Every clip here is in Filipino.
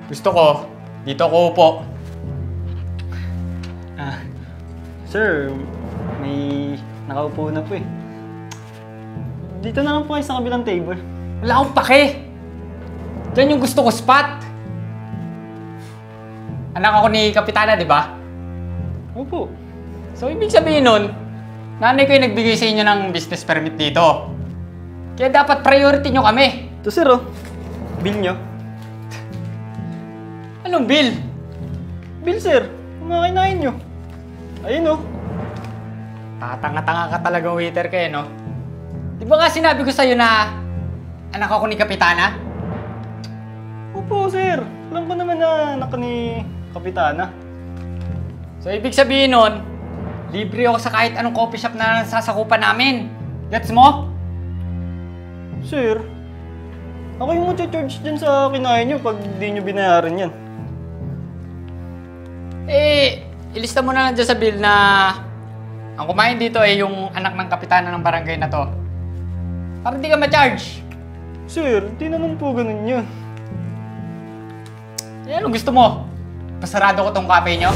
Gusto ko, dito ako upo. Sir, may nakaupo na po eh. Dito na lang po kayo sa kabilang table. Wala akong pake. Diyan yung gusto ko spot. Anak ako ni Kapitana, di ba? Opo. So, ibig sabihin nun, nanay ko yung nagbigay sa inyo ng business permit dito. Kaya dapat priority nyo kami. Ito sir oh, bill nyo. Anong bill? Bill sir, kumakinain nyo. Ayun oh. Tatanga-tanga ka talaga, waiter ka eh, no? Di ba nga sinabi ko sa'yo na anak ako ni Kapitana? Opo sir, alam ko naman na anak ni Kapitana. So, ibig sabihin nun, libre ako sa kahit anong coffee shop na sasakupan namin. Gets mo? Sir, ako yung mag-charge dyan sa kinain nyo pag di nyo binayaran yan. Eh, ilista mo na lang dyan sa bill na ang kumain dito ay yung anak ng Kapitana ng barangay na to. Para di ka ma-charge. Sir, di naman po ganun yun. Eh, ano gusto mo? Pasarado ko tong cafe nyo?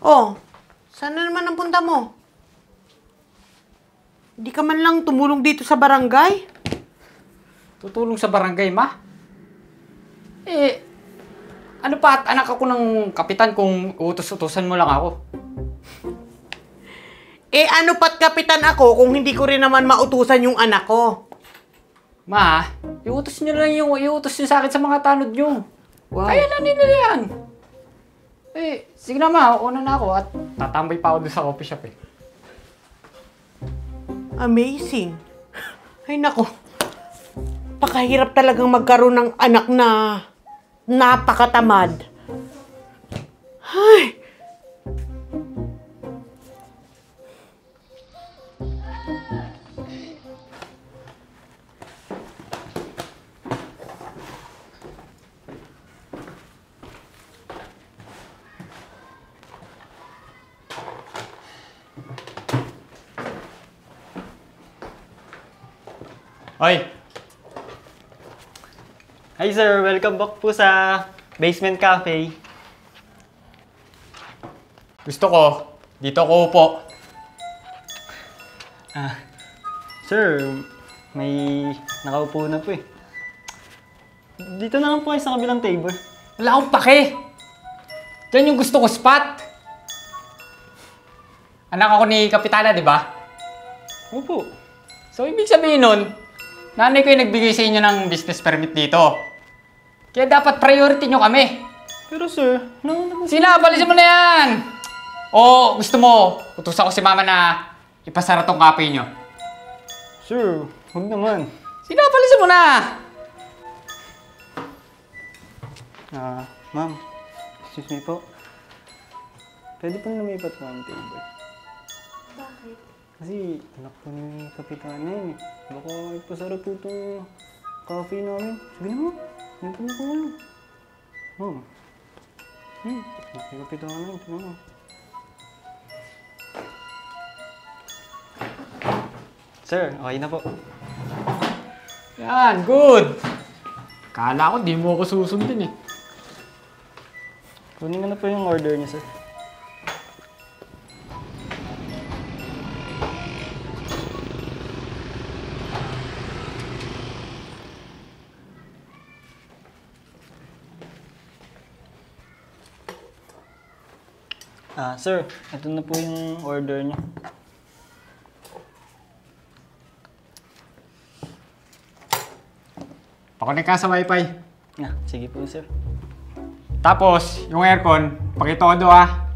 Oh, saan na naman ang punta mo? Hindi ka man lang tumulong dito sa barangay? Tutulong sa barangay, ma? Eh, ano pa at anak ako ng kapitan kung utos-utosan mo lang ako? Eh ano pat kapitan ako kung hindi ko rin naman mautusan yung anak ko? Ma, iutos nyo lang yung iutos nyo sa akin sa mga tanod nyo. Wow. Kaya na nila yan. Eh, sige na ma, una na ako at tatambay pa ako doon sa coffee shop eh. Amazing. Ay nako. Pakahirap talagang magkaroon ng anak na napakatamad. Ay. Hoy! Hi sir, welcome back po sa Basement Cafe. Gusto ko, dito ako upo. Sir, may nakaupo na po eh. Dito na lang po kayo sa kabilang table. Wala akong pake. Diyan yung gusto ko spot. Anak ako ni Kapitana, di ba? Opo. So, ibig sabihin nun, nanay ko yung nagbigay sa inyo ng business permit dito. Kaya dapat priority nyo kami. Pero sir, naman Sinabalisin mo na yan! O gusto mo, utos ako si mama na ipasara tong cafe nyo. Sir, huwag naman. Sinabalisin mo na! Ma'am, excuse me po. Pwede pong lumipat po ang table. Bakit? Kasi anak po ni Kapitana yun eh. Baka ipasara po itong coffee namin. Sige na ma'am, yan po na po kayo. Ma'am. Anak ni Kapitana yun, sige na. Sir, okay na po. Yan, good! Kala ko di mo ako susundin eh. Kunin ko na po yung order niya, sir. Sir, ito na po yung order niyo. Pakonek ka sa wifi. Sige po, sir. Tapos, yung aircon, pakitodo ah.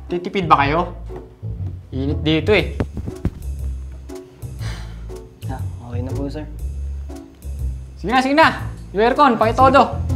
Titipid ba kayo? Init dito eh. Okay na po, sir. Sige na, sige na. Yung aircon, pakitodo.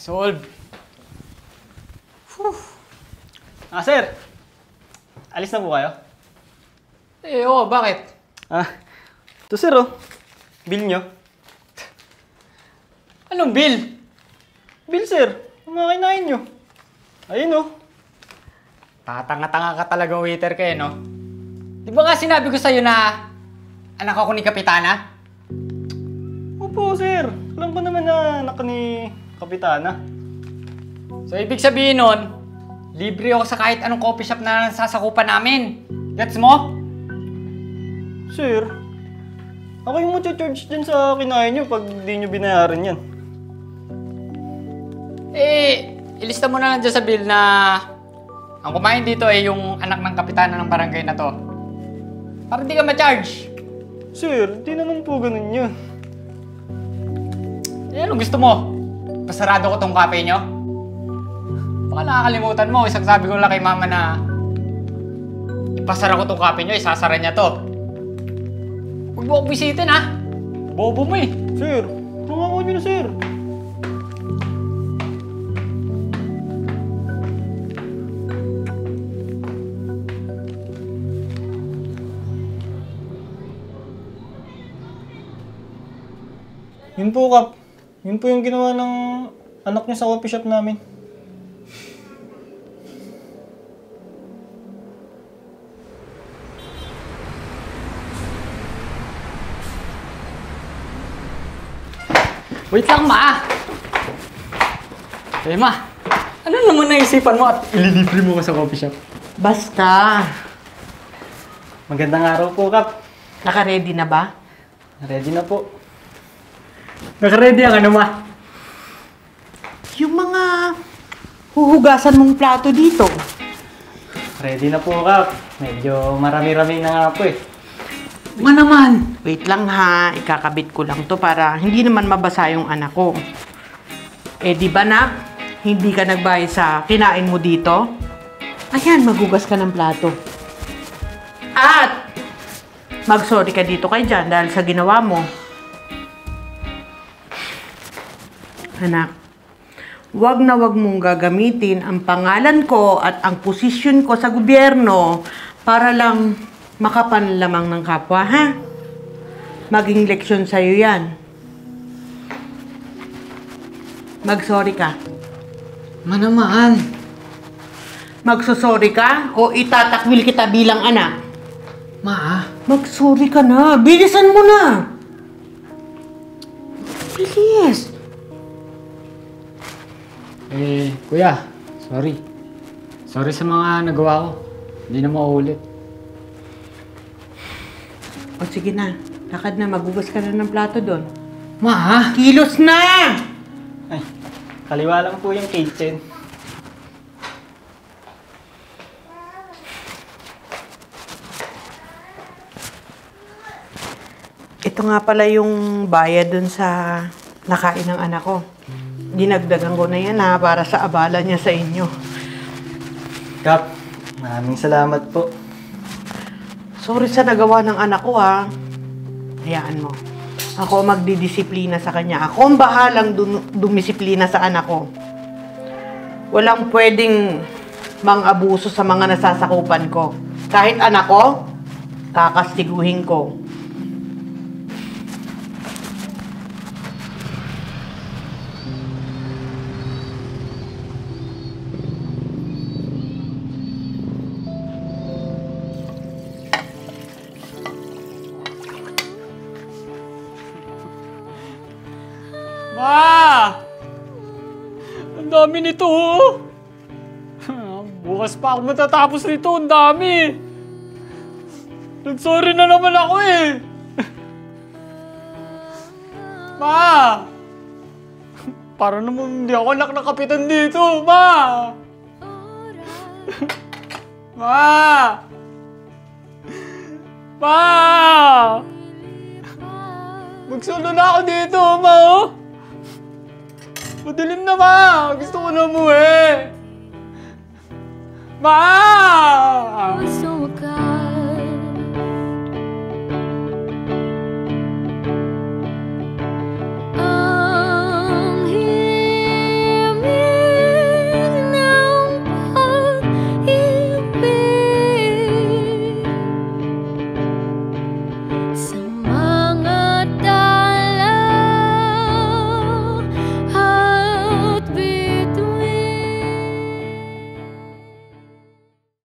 Solve. Sir. Alis na po kayo? Oo, bakit? Ito sir, bill nyo. Anong bill? Bill sir, ang mga kinain nyo. Ayun Tatanga-tanga ka talaga, waiter ka no? Di ba nga sinabi ko sa'yo na anak ako ni Kapitana? Opo sir, alam ko naman na anak ni Kapitana. So, ibig sabihin nun, libre ako sa kahit anong coffee shop na nasasakupan namin. Gets mo? Sir, ako yung mag-charge dyan sa kinain nyo pag di nyo binayaran yan. Ilista mo na lang dyan sa bill na ang kumain dito ay yung anak ng kapitana ng barangay na to. Para di ka ma-charge. Sir, di naman po ganun yun. Ano gusto mo? Pasarado ko tong cafe nyo? Baka nakakalimutan mo, isang sabi ko lang kay mama na ipasara ko tong cafe nyo, isasara niya to. Huwag mo akong bisitin ha. Bobo mo eh. Sir, nangako nyo na sir. Yun po, Kap. Yun po yung ginawa ng anak niya sa coffee shop namin. Wait lang, ma! Ma, ano naman naisipan mo at ililibre mo ko sa coffee shop? Basta. Magandang araw po, Kap. Naka-ready na ba? Ready na po. Naka-ready ang ano, ma? Yung mga huhugasan mong plato dito. Ready na po, Kap. Medyo marami-rami na nga po eh. Ma naman! Wait lang ha, ikakabit ko lang to para hindi naman mabasa yung anak ko. Di ba na? Hindi ka nagbayad sa kinain mo dito? Ayan, maghugas ka ng plato. At mag-sorry ka dito kay Jan dahil sa ginawa mo. Anak, wag na wag mong gagamitin ang pangalan ko at ang posisyon ko sa gobyerno para lang makapanlamang ng kapwa, ha? Maging leksyon sa'yo yan. Mag-sorry ka. Ma naman! Magsusorry ka o itatakwil kita bilang anak? Ma, Mag-sorry ka na. Bilisan mo na. Bilis. kuya, sorry. Sorry sa mga nagawa ko. Hindi na mauulit. O sige na. Lakad na. Maghugas ka na ng plato doon. Ma! Kilos na! Ay, kaliwa lang po yung kitchen. Ito nga pala yung bayad dun sa nakain ng anak ko. Dinagdagan ko na yan ha, para sa abala niya sa inyo. Kap, maraming salamat po. Sorry sa nagawa ng anak ko ha. Hayaan mo. Ako magdidisiplina sa kanya. Ako ang bahalang dumisiplina sa anak ko. Walang pwedeng mang-abuso sa mga nasasakupan ko. Kahit anak ko, kakastiguhin ko. Ma! Ang dami nito, oh! Bukas pa ako matatapos nito, ang dami! Nag-sorry na naman ako eh! Ma! Para naman hindi ako anak ng kapitan dito, ma! Ma! Ma! Magsulo na ako dito, ma, oh! Madilim na, ma! Gusto ko na umuwi! Ma!